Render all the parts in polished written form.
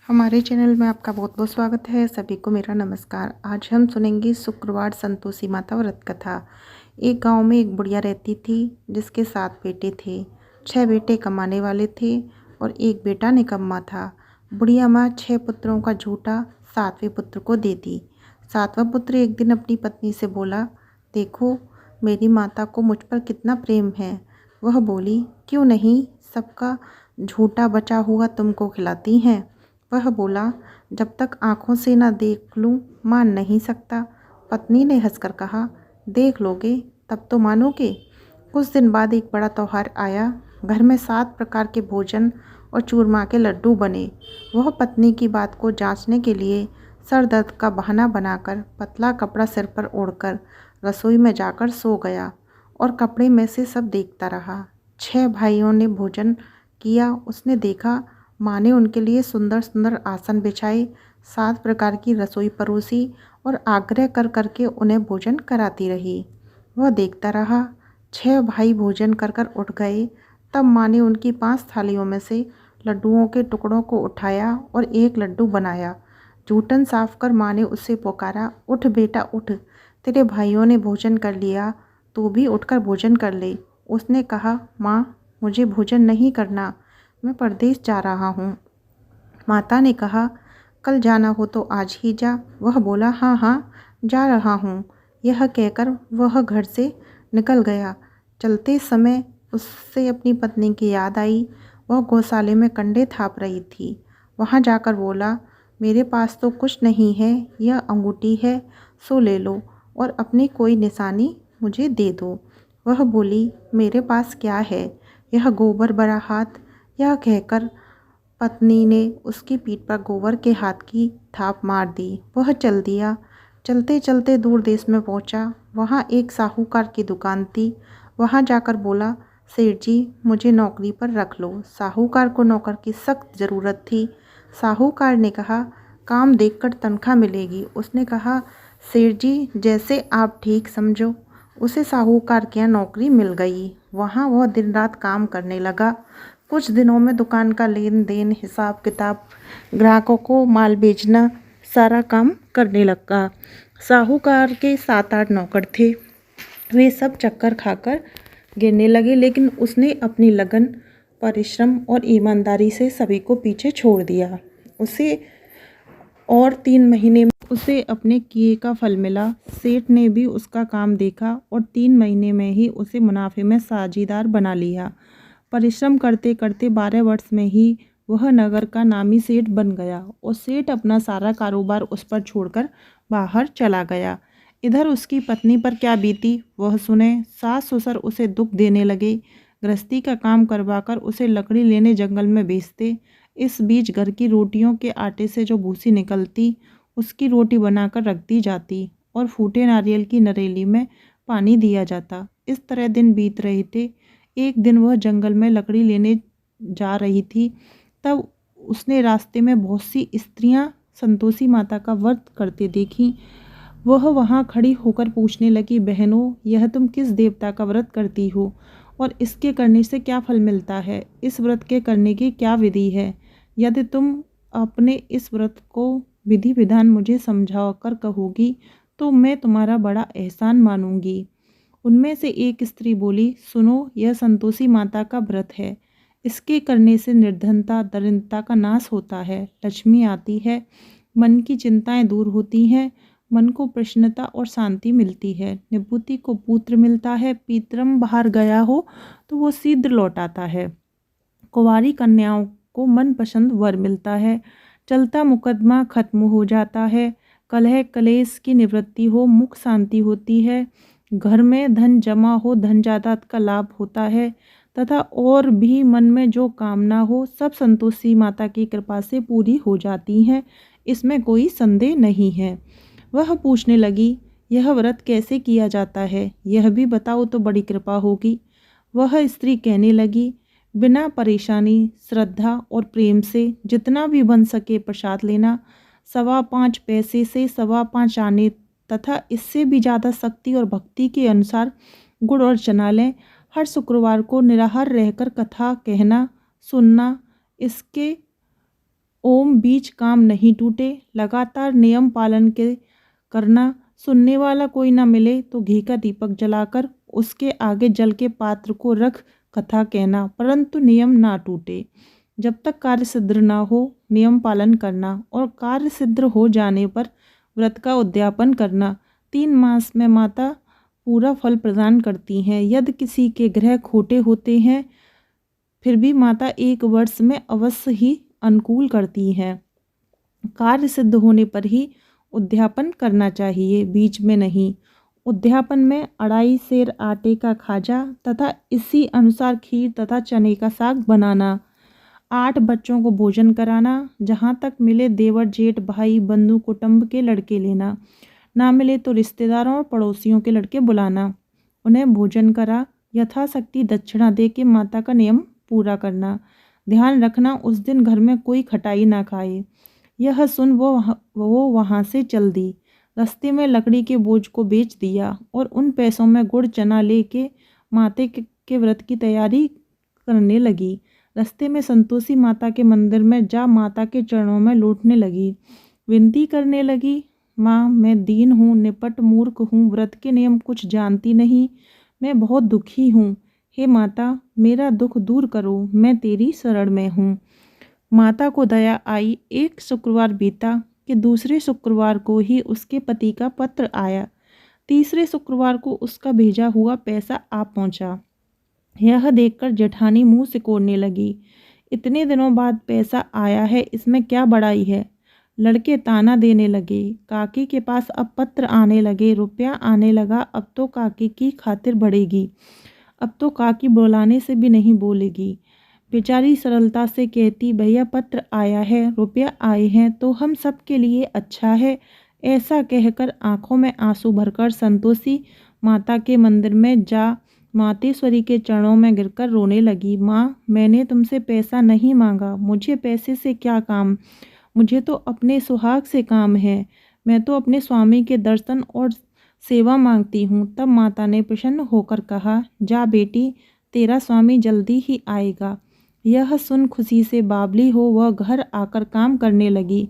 हमारे चैनल में आपका बहुत बहुत स्वागत है। सभी को मेरा नमस्कार। आज हम सुनेंगे शुक्रवार संतोषी माता व्रत कथा। एक गांव में एक बुढ़िया रहती थी जिसके 7 बेटे थे। 6 बेटे कमाने वाले थे और एक बेटा निकम्मा था। बुढ़िया माँ 6 पुत्रों का झूठा 7वें पुत्र को दे दी। 7वां पुत्र एक दिन अपनी पत्नी से बोला, देखो मेरी माता को मुझ पर कितना प्रेम है। वह बोली, क्यों नहीं, सबका झूठा बचा हुआ तुमको खिलाती हैं। वह बोला, जब तक आँखों से न देख लूँ मान नहीं सकता। पत्नी ने हंसकर कहा, देख लोगे तब तो मानोगे। कुछ दिन बाद एक बड़ा त्योहार आया। घर में 7 प्रकार के भोजन और चूरमा के लड्डू बने। वह पत्नी की बात को जांचने के लिए सर दर्द का बहाना बनाकर पतला कपड़ा सिर पर ओढ़कर रसोई में जाकर सो गया और कपड़े में से सब देखता रहा। 6 भाइयों ने भोजन किया। उसने देखा माँ ने उनके लिए सुंदर सुंदर आसन बिछाए, 7 प्रकार की रसोई परोसी और आग्रह कर करके उन्हें भोजन कराती रही। वह देखता रहा। 6 भाई भोजन कर कर उठ गए। तब माँ ने उनकी 5 थालियों में से लड्डुओं के टुकड़ों को उठाया और एक लड्डू बनाया। जूठन साफ कर माँ ने उससे पुकारा, उठ बेटा उठ, तेरे भाइयों ने भोजन कर लिया, तू भी उठकर भोजन कर ले। उसने कहा, माँ मुझे भोजन नहीं करना, मैं परदेश जा रहा हूँ। माता ने कहा, कल जाना हो तो आज ही जा। वह बोला, हाँ हाँ जा रहा हूँ। यह कहकर वह घर से निकल गया। चलते समय उससे अपनी पत्नी की याद आई। वह गौशाले में कंडे थाप रही थी। वहाँ जाकर बोला, मेरे पास तो कुछ नहीं है, यह अंगूठी है, सो ले लो और अपनी कोई निशानी मुझे दे दो। वह बोली, मेरे पास क्या है, यह गोबर भरा हाथ। यह कहकर पत्नी ने उसकी पीठ पर गोबर के हाथ की थाप मार दी। वह चल दिया। चलते चलते दूर देश में पहुंचा। वहां एक साहूकार की दुकान थी। वहां जाकर बोला, सेठ जी मुझे नौकरी पर रख लो। साहूकार को नौकर की सख्त ज़रूरत थी। साहूकार ने कहा, काम देखकर तनख्वाह मिलेगी। उसने कहा, सेठ जी जैसे आप ठीक समझो। उसे साहूकार के यहाँ नौकरी मिल गई। वहाँ वह दिन रात काम करने लगा। कुछ दिनों में दुकान का लेन देन, हिसाब किताब, ग्राहकों को माल बेचना, सारा काम करने लगा। साहूकार के 7-8 नौकर थे। वे सब चक्कर खाकर गिरने लगे, लेकिन उसने अपनी लगन, परिश्रम और ईमानदारी से सभी को पीछे छोड़ दिया। उसे और 3 महीने में उसे अपने किए का फल मिला। सेठ ने भी उसका काम देखा और 3 महीने में ही उसे मुनाफे में साझीदार बना लिया। परिश्रम करते करते 12 वर्ष में ही वह नगर का नामी सेठ बन गया और सेठ अपना सारा कारोबार उस पर छोड़कर बाहर चला गया। इधर उसकी पत्नी पर क्या बीती वह सुने। सास ससुर उसे दुख देने लगे। गृहस्थी का काम करवाकर उसे लकड़ी लेने जंगल में भेजते। इस बीच घर की रोटियों के आटे से जो भूसी निकलती उसकी रोटी बनाकर रख दी जाती और फूटे नारियल की नरेली में पानी दिया जाता। इस तरह दिन बीत रहे थे। एक दिन वह जंगल में लकड़ी लेने जा रही थी। तब उसने रास्ते में बहुत सी स्त्रियां संतोषी माता का व्रत करते देखी। वह वहां खड़ी होकर पूछने लगी, बहनों यह तुम किस देवता का व्रत करती हो और इसके करने से क्या फल मिलता है? इस व्रत के करने की क्या विधि है? यदि तुम अपने इस व्रत को विधि विधान मुझे समझा कर कहोगी तो मैं तुम्हारा बड़ा एहसान मानूंगी। उनमें से एक स्त्री बोली, सुनो यह संतोषी माता का व्रत है। इसके करने से निर्धनता दरिद्रता का नाश होता है, लक्ष्मी आती है, मन की चिंताएं दूर होती हैं, मन को प्रसन्नता और शांति मिलती है, निवृत्ति को पुत्र मिलता है, पितरम बाहर गया हो तो वो शीघ्र लौट आता है, कुंवारी कन्याओं को मनपसंद वर मिलता है, चलता मुकदमा खत्म हो जाता है, कलह कलेश की निवृत्ति हो, मुख शांति होती है, घर में धन जमा हो, धन जायदाद का लाभ होता है तथा और भी मन में जो कामना हो सब संतोषी माता की कृपा से पूरी हो जाती हैं। इसमें कोई संदेह नहीं है। वह पूछने लगी, यह व्रत कैसे किया जाता है, यह भी बताओ तो बड़ी कृपा होगी। वह स्त्री कहने लगी, बिना परेशानी, श्रद्धा और प्रेम से जितना भी बन सके प्रसाद लेना, 5.25 पैसे से 5.25 आने तथा इससे भी ज़्यादा शक्ति और भक्ति के अनुसार गुड़ और चना लें। हर शुक्रवार को निराहार रहकर कथा कहना सुनना। इसके ओम बीच काम नहीं टूटे, लगातार नियम पालन के करना, सुनने वाला कोई ना मिले तो घी का दीपक जलाकर उसके आगे जल के पात्र को रख कथा कहना, परंतु नियम ना टूटे। जब तक कार्य सिद्ध ना हो नियम पालन करना और कार्य सिद्ध हो जाने पर व्रत का उद्यापन करना। 3 मास में माता पूरा फल प्रदान करती हैं। यदि किसी के ग्रह खोटे होते हैं फिर भी माता 1 वर्ष में अवश्य ही अनुकूल करती हैं। कार्य सिद्ध होने पर ही उद्यापन करना चाहिए, बीच में नहीं। उद्यापन में 2.5 सेर आटे का खाजा तथा इसी अनुसार खीर तथा चने का साग बनाना। 8 बच्चों को भोजन कराना। जहाँ तक मिले देवर जेठ भाई बंधु कुटुंब के लड़के लेना, ना मिले तो रिश्तेदारों और पड़ोसियों के लड़के बुलाना। उन्हें भोजन करा यथाशक्ति दक्षिणा दे के माता का नियम पूरा करना। ध्यान रखना उस दिन घर में कोई खटाई ना खाए। यह सुन वो वहाँ से चल दी। रास्ते में लकड़ी के बोझ को बेच दिया और उन पैसों में गुड़ चना लेके माते के व्रत की तैयारी करने लगी। रास्ते में संतोषी माता के मंदिर में जा माता के चरणों में लौटने लगी। विनती करने लगी, माँ मैं दीन हूँ, निपट मूर्ख हूँ, व्रत के नियम कुछ जानती नहीं, मैं बहुत दुखी हूँ। हे माता मेरा दुख दूर करो, मैं तेरी शरण में हूँ। माता को दया आई। एक शुक्रवार बीता कि दूसरे शुक्रवार को ही उसके पति का पत्र आया। तीसरे शुक्रवार को उसका भेजा हुआ पैसा आ पहुंचा। यह देखकर जेठानी मुंह सिकोड़ने लगी। इतने दिनों बाद पैसा आया है, इसमें क्या बड़ाई है। लड़के ताना देने लगे। काकी के पास अब पत्र आने लगे, रुपया आने लगा। अब तो काकी की खातिर बढ़ेगी। अब तो काकी बुलाने से भी नहीं बोलेगी। बेचारी सरलता से कहती, भैया पत्र आया है, रुपया आए हैं तो हम सब के लिए अच्छा है। ऐसा कहकर आंखों में आंसू भरकर संतोषी माता के मंदिर में जा मातेश्वरी के चरणों में गिरकर रोने लगी। माँ मैंने तुमसे पैसा नहीं मांगा, मुझे पैसे से क्या काम, मुझे तो अपने सुहाग से काम है। मैं तो अपने स्वामी के दर्शन और सेवा मांगती हूँ। तब माता ने प्रसन्न होकर कहा, जा बेटी तेरा स्वामी जल्दी ही आएगा। यह सुन खुशी से बावली हो वह घर आकर काम करने लगी।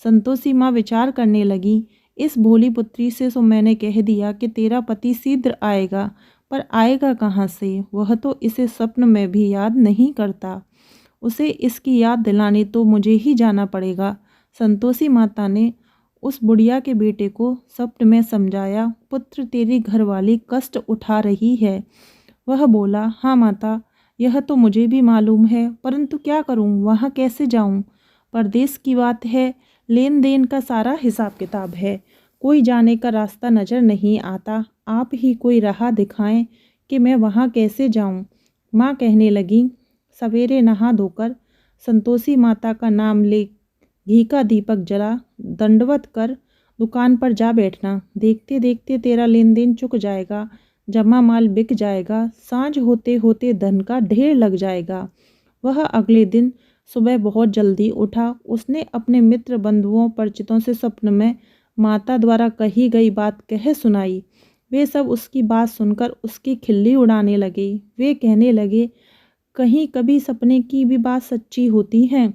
संतोषी माँ विचार करने लगी, इस भोली पुत्री से तो मैंने कह दिया कि तेरा पति शीघ्र आएगा, पर आएगा कहाँ से, वह तो इसे स्वप्न में भी याद नहीं करता। उसे इसकी याद दिलाने तो मुझे ही जाना पड़ेगा। संतोषी माता ने उस बुढ़िया के बेटे को स्वप्न में समझाया, पुत्र तेरी घरवाली कष्ट उठा रही है। वह बोला, हाँ माता यह तो मुझे भी मालूम है, परंतु क्या करूं, वहाँ कैसे जाऊं। परदेश की बात है, लेन देन का सारा हिसाब किताब है, कोई जाने का रास्ता नज़र नहीं आता। आप ही कोई राह दिखाएं कि मैं वहाँ कैसे जाऊं। माँ कहने लगी, सवेरे नहा धोकर संतोषी माता का नाम ले घी का दीपक जला दंडवत कर दुकान पर जा बैठना। देखते देखते तेरा लेन देन चुक जाएगा, जमा माल बिक जाएगा, सांझ होते होते धन का ढेर लग जाएगा। वह अगले दिन सुबह बहुत जल्दी उठा। उसने अपने मित्र बंधुओं परिचितों से स्वप्न में माता द्वारा कही गई बात कह सुनाई। वे सब उसकी बात सुनकर उसकी खिल्ली उड़ाने लगे। वे कहने लगे, कहीं कभी सपने की भी बात सच्ची होती है।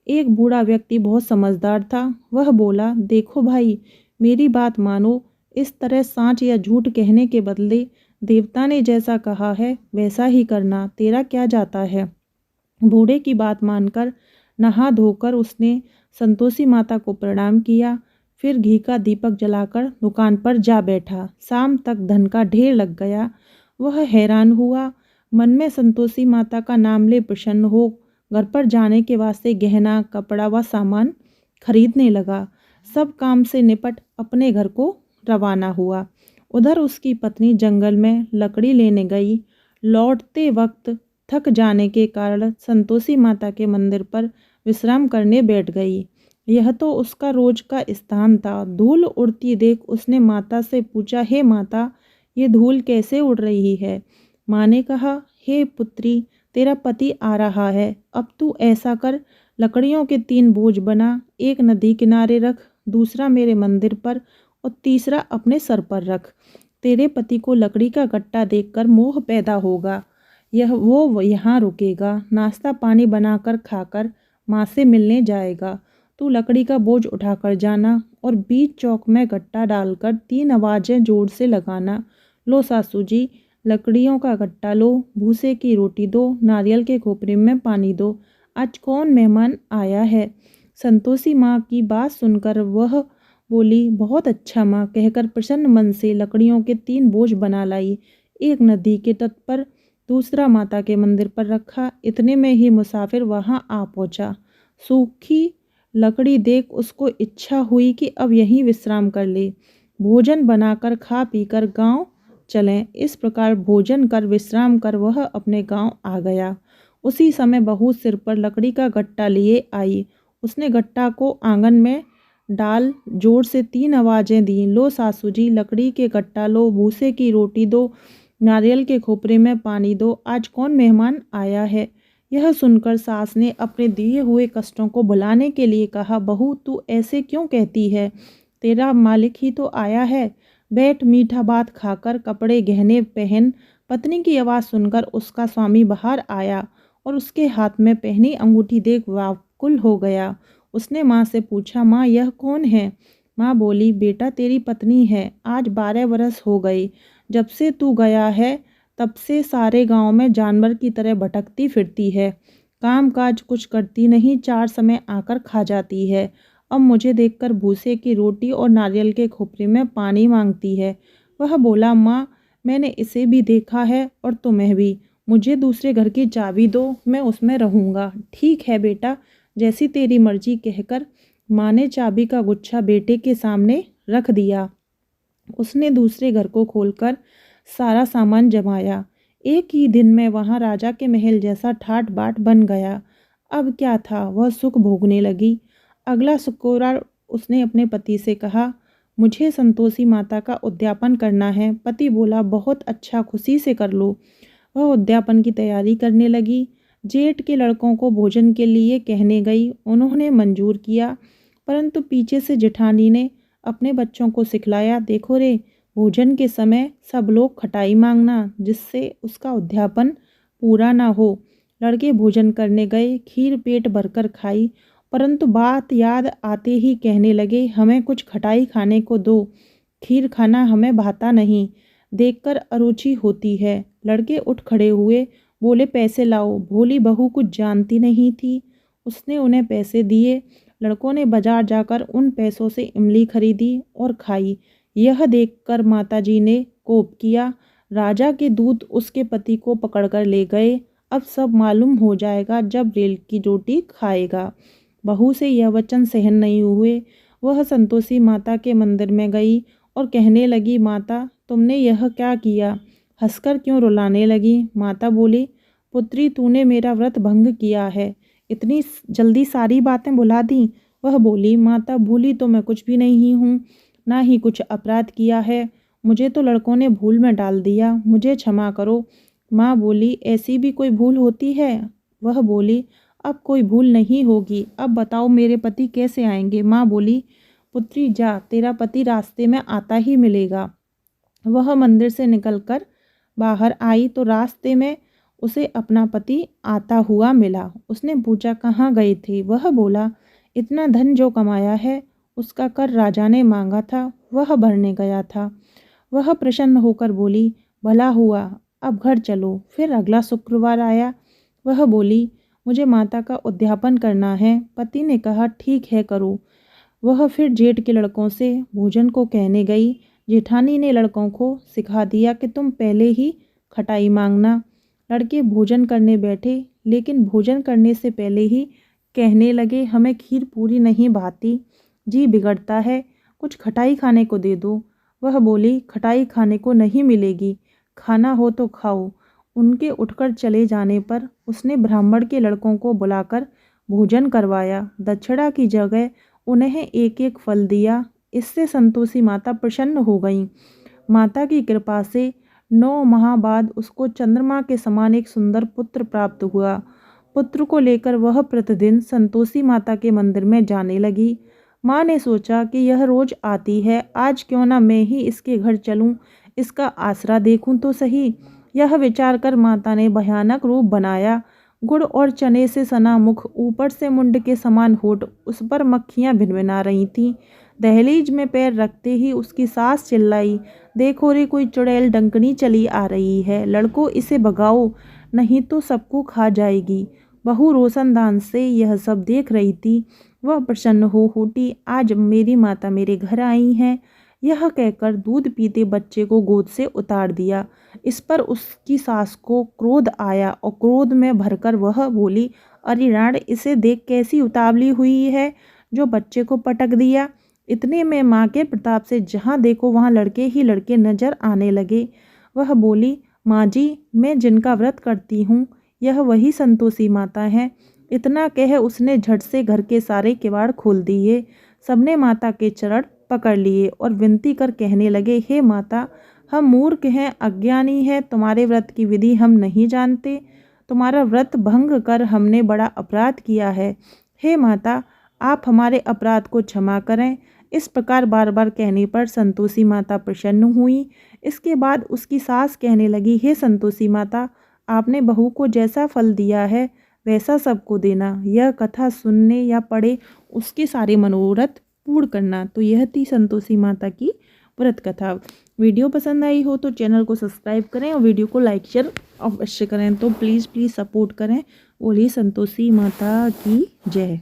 एक बूढ़ा व्यक्ति बहुत समझदार था। वह बोला, देखो भाई मेरी बात मानो, इस तरह सांच या झूठ कहने के बदले देवता ने जैसा कहा है वैसा ही करना, तेरा क्या जाता है। बूढ़े की बात मानकर नहा धोकर उसने संतोषी माता को प्रणाम किया, फिर घी का दीपक जलाकर दुकान पर जा बैठा। शाम तक धन का ढेर लग गया। वह हैरान हुआ, मन में संतोषी माता का नाम ले प्रसन्न हो घर पर जाने के वास्ते गहना कपड़ा व सामान खरीदने लगा। सब काम से निपट अपने घर को रवाना हुआ। उधर उसकी पत्नी जंगल में लकड़ी लेने गई। लौटते वक्त थक जाने के कारण संतोषी माता के मंदिर पर विश्राम करने बैठ गई। यह तो उसका रोज का स्थान था। धूल उड़ती देख उसने माता से पूछा, हे माता ये धूल कैसे उड़ रही है। माँ ने कहा, हे पुत्री तेरा पति आ रहा है, अब तू ऐसा कर लकड़ियों के 3 बोझ बना, एक नदी किनारे रख, दूसरा मेरे मंदिर पर और तीसरा अपने सर पर रख। तेरे पति को लकड़ी का गट्टा देखकर मोह पैदा होगा, वो यहाँ रुकेगा। नाश्ता पानी बनाकर खाकर माँ से मिलने जाएगा। तू लकड़ी का बोझ उठाकर जाना और बीच चौक में गट्टा डालकर 3 आवाज़ें जोर से लगाना। लो सासू जी, लकड़ियों का गट्टा लो, भूसे की रोटी दो, नारियल के खोपरे में पानी दो। आज कौन मेहमान आया है? संतोषी माँ की बात सुनकर वह बोली, बहुत अच्छा माँ, कहकर प्रसन्न मन से लकड़ियों के 3 बोझ बना लाई। एक नदी के तट पर, दूसरा माता के मंदिर पर रखा। इतने में ही मुसाफिर वहां आ पहुंचा। सूखी लकड़ी देख उसको इच्छा हुई कि अब यहीं विश्राम कर ले, भोजन बनाकर खा पीकर गांव चलें। इस प्रकार भोजन कर विश्राम कर वह अपने गांव आ गया। उसी समय बहू सिर पर लकड़ी का गट्टा लिए आई। उसने गट्टा को आंगन में डाल जोर से 3 आवाजें दी। लो सासू जी, लकड़ी के गट्टा लो, भूसे की रोटी दो, नारियल के खोपरे में पानी दो। आज कौन मेहमान आया है? यह सुनकर सास ने अपने दिए हुए कष्टों को भुलाने के लिए कहा, बहू तू ऐसे क्यों कहती है? तेरा मालिक ही तो आया है। बैठ, मीठा भात खाकर कपड़े गहने पहन। पत्नी की आवाज़ सुनकर उसका स्वामी बाहर आया और उसके हाथ में पहनी अंगूठी देख व्याकुल हो गया। उसने माँ से पूछा, माँ यह कौन है? माँ बोली, बेटा तेरी पत्नी है। आज 12 बरस हो गए जब से तू गया है, तब से सारे गांव में जानवर की तरह भटकती फिरती है। काम काज कुछ करती नहीं, 4 समय आकर खा जाती है। अब मुझे देखकर भूसे की रोटी और नारियल के खोपरे में पानी मांगती है। वह बोला, माँ मैंने इसे भी देखा है और तुम्हें भी। मुझे दूसरे घर की चाबी दो, मैं उसमें रहूँगा। ठीक है बेटा, जैसी तेरी मर्जी, कहकर माँ ने चाबी का गुच्छा बेटे के सामने रख दिया। उसने दूसरे घर को खोलकर सारा सामान जमाया। एक ही दिन में वहां राजा के महल जैसा ठाट बाट बन गया। अब क्या था, वह सुख भोगने लगी। अगला शुक्रवार उसने अपने पति से कहा, मुझे संतोषी माता का उद्यापन करना है। पति बोला, बहुत अच्छा, खुशी से कर लो। वह उद्यापन की तैयारी करने लगी। जेठ के लड़कों को भोजन के लिए कहने गई। उन्होंने मंजूर किया, परंतु पीछे से जेठानी ने अपने बच्चों को सिखलाया, देखो रे, भोजन के समय सब लोग खटाई मांगना, जिससे उसका उद्यापन पूरा ना हो। लड़के भोजन करने गए, खीर पेट भरकर खाई, परंतु बात याद आते ही कहने लगे, हमें कुछ खटाई खाने को दो, खीर खाना हमें भाता नहीं, देखकर अरुचि होती है। लड़के उठ खड़े हुए, बोले, पैसे लाओ। भोली बहू कुछ जानती नहीं थी, उसने उन्हें पैसे दिए। लड़कों ने बाजार जाकर उन पैसों से इमली खरीदी और खाई। यह देखकर माताजी ने कोप किया। राजा के दूत उसके पति को पकड़कर ले गए। अब सब मालूम हो जाएगा जब रेल की रोटी खाएगा। बहू से यह वचन सहन नहीं हुए। वह संतोषी माता के मंदिर में गई और कहने लगी, माता तुमने यह क्या किया? हंसकर क्यों रुलाने लगी? माता बोली, पुत्री तूने मेरा व्रत भंग किया है, इतनी जल्दी सारी बातें भुला दी। वह बोली, माता भूली तो मैं कुछ भी नहीं हूँ, ना ही कुछ अपराध किया है। मुझे तो लड़कों ने भूल में डाल दिया, मुझे क्षमा करो। माँ बोली, ऐसी भी कोई भूल होती है? वह बोली, अब कोई भूल नहीं होगी। अब बताओ मेरे पति कैसे आएंगे? माँ बोली, पुत्री जा, तेरा पति रास्ते में आता ही मिलेगा। वह मंदिर से निकलकर बाहर आई तो रास्ते में उसे अपना पति आता हुआ मिला। उसने पूछा, कहाँ गए थे? वह बोला, इतना धन जो कमाया है उसका कर राजा ने मांगा था, वह भरने गया था। वह प्रसन्न होकर बोली, भला हुआ, अब घर चलो। फिर अगला शुक्रवार आया। वह बोली, मुझे माता का उद्यापन करना है। पति ने कहा, ठीक है करो। वह फिर जेठ के लड़कों से भोजन को कहने गई। जेठानी ने लड़कों को सिखा दिया कि तुम पहले ही खटाई मांगना। लड़के भोजन करने बैठे, लेकिन भोजन करने से पहले ही कहने लगे, हमें खीर पूरी नहीं भाती, जी बिगड़ता है, कुछ खटाई खाने को दे दो। वह बोली, खटाई खाने को नहीं मिलेगी, खाना हो तो खाओ। उनके उठकर चले जाने पर उसने ब्राह्मण के लड़कों को बुलाकर भोजन करवाया। दक्षिणा की जगह उन्हें एक एक फल दिया। इससे संतोषी माता प्रसन्न हो गईं। माता की कृपा से 9 माह बाद उसको चंद्रमा के समान एक सुंदर पुत्र प्राप्त हुआ। पुत्र को लेकर वह प्रतिदिन संतोषी माता के मंदिर में जाने लगी। माँ ने सोचा कि यह रोज आती है, आज क्यों ना मैं ही इसके घर चलूं, इसका आसरा देखूं तो सही। यह विचार कर माता ने भयानक रूप बनाया। गुड़ और चने से सना मुख, ऊपर से मुंड के समान होठ, उस पर मक्खियाँ भिनभिना रही थीं। दहलीज में पैर रखते ही उसकी सास चिल्लाई, देखो रे, कोई चुड़ैल डंकनी चली आ रही है, लड़को इसे भगाओ, नहीं तो सबको खा जाएगी। बहू रोशनदान से यह सब देख रही थी। वह प्रसन्न हो उठी, आज मेरी माता मेरे घर आई हैं। यह कहकर दूध पीते बच्चे को गोद से उतार दिया। इस पर उसकी सास को क्रोध आया और क्रोध में भरकर वह बोली, अरे राण, इसे देख कैसी उतावली हुई है जो बच्चे को पटक दिया। इतने में माँ के प्रताप से जहाँ देखो वहाँ लड़के ही लड़के नजर आने लगे। वह बोली, माँ जी, मैं जिनका व्रत करती हूँ यह वही संतोषी माता है। इतना कह उसने झट से घर के सारे किवाड़ खोल दिए। सबने माता के चरण पकड़ लिए और विनती कर कहने लगे, हे माता, हम मूर्ख हैं, अज्ञानी हैं, तुम्हारे व्रत की विधि हम नहीं जानते। तुम्हारा व्रत भंग कर हमने बड़ा अपराध किया है। हे माता, आप हमारे अपराध को क्षमा करें। इस प्रकार बार बार कहने पर संतोषी माता प्रसन्न हुई। इसके बाद उसकी सास कहने लगी, हे संतोषी माता, आपने बहू को जैसा फल दिया है वैसा सबको देना। यह कथा सुनने या पढ़े उसके सारे मनोरथ पूर्ण करना। तो यह थी संतोषी माता की व्रत कथा। वीडियो पसंद आई हो तो चैनल को सब्सक्राइब करें और वीडियो को लाइक शेयर अवश्य करें। तो प्लीज़ सपोर्ट करें। बोलिए संतोषी माता की जय।